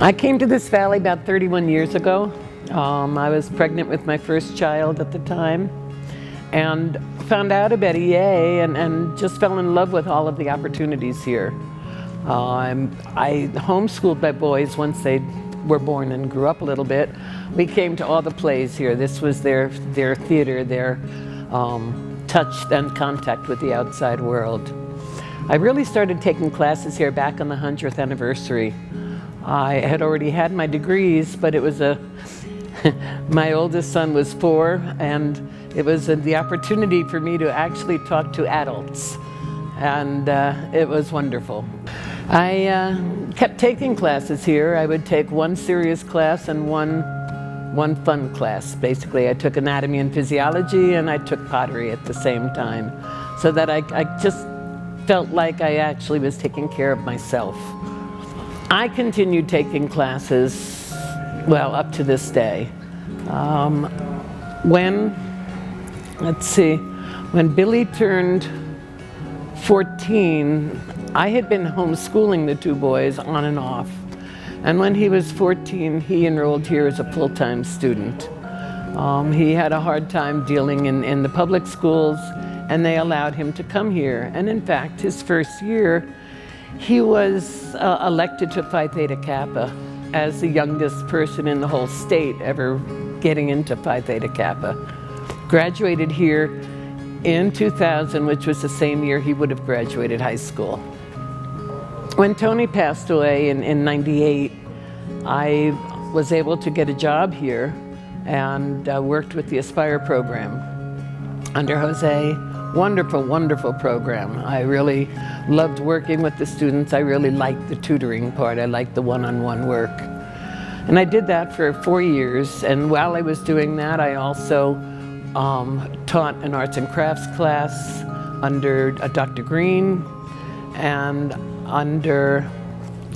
I came to this valley about 31 years ago. I was pregnant with my first child at the time and found out about EA and just fell in love with all of the opportunities here. I homeschooled my boys once they were born and grew up a little bit. We came to all the plays here. This was their theater, their touch and contact with the outside world. I really started taking classes here back on the 100th anniversary. I had already had my degrees, but it was my oldest son was 4, and it was the opportunity for me to actually talk to adults, and it was wonderful. I kept taking classes here. I would take one serious class and one fun class. Basically, I took anatomy and physiology, and I took pottery at the same time, so that I just felt like I actually was taking care of myself. I continued taking classes, well, up to this day. When Billy turned 14, I had been homeschooling the 2 boys on and off. And when he was 14, he enrolled here as a full-time student. He had a hard time dealing in the public schools, and they allowed him to come here. And in fact, his first year, he was elected to Phi Theta Kappa as the youngest person in the whole state ever getting into Phi Theta Kappa. Graduated here in 2000, which was the same year he would have graduated high school. When Tony passed away in 98, I was able to get a job here and worked with the Aspire program under Jose. Wonderful, wonderful program. I really loved working with the students. I really liked the tutoring part. I liked the one-on-one work. And I did that for 4 years. And while I was doing that, I also taught an arts and crafts class under Dr. Green, and under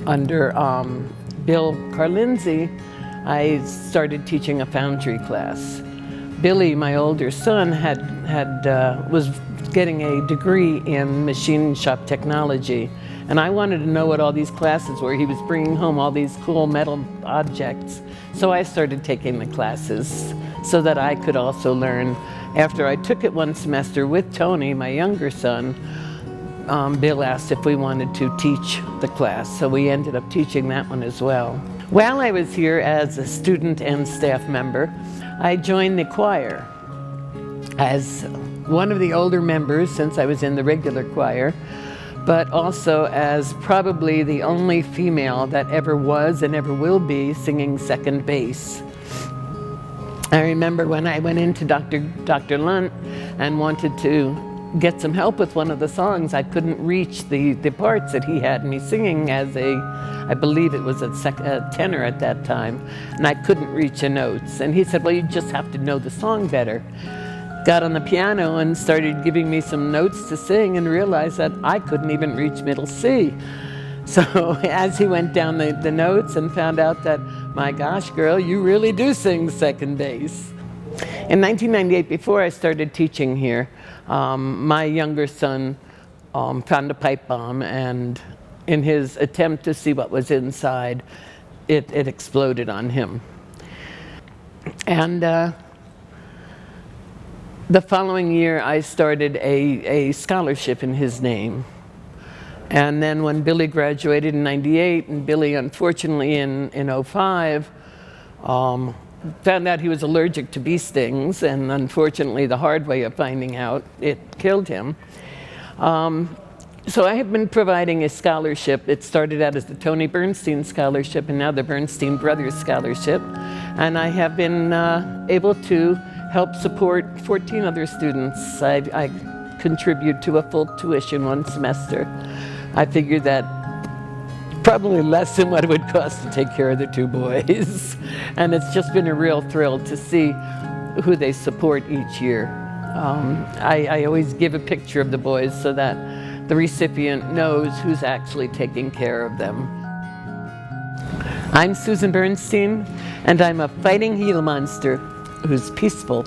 Bill Carlinzi, I started teaching a foundry class. Billy, my older son, was getting a degree in machine shop technology, and I wanted to know what all these classes were. He was bringing home all these cool metal objects, so I started taking the classes so that I could also learn. After I took it one semester with Tony, my younger son, Bill asked if we wanted to teach the class, so we ended up teaching that one as well. While I was here as a student and staff member, I joined the choir as one of the older members, since I was in the regular choir, but also as probably the only female that ever was and ever will be singing second bass. I remember when I went into Dr. Lunt and wanted to get some help with one of the songs, I couldn't reach the parts that he had me singing as I believe it was a tenor at that time, and I couldn't reach the notes. And he said, well, you just have to know the song better. Got on the piano and started giving me some notes to sing, and realized that I couldn't even reach middle C. So as he went down the notes and found out that, my gosh, girl, you really do sing second bass. In 1998, before I started teaching here, my younger son found a pipe bomb, and in his attempt to see what was inside, it exploded on him. And the following year, I started a scholarship in his name. And then when Billy graduated in 98, and Billy, unfortunately, in 05, found out he was allergic to bee stings, and unfortunately, the hard way of finding out, it killed him. So I have been providing a scholarship. It started out as the Tony Bernstein Scholarship, and now the Bernstein Brothers Scholarship. And I have been able to help support 14 other students. I contribute to a full tuition one semester. I figured that probably less than what it would cost to take care of the 2 boys. And it's just been a real thrill to see who they support each year. I always give a picture of the boys so that the recipient knows who's actually taking care of them. I'm Susan Bernstein, and I'm a fighting heel monster who's peaceful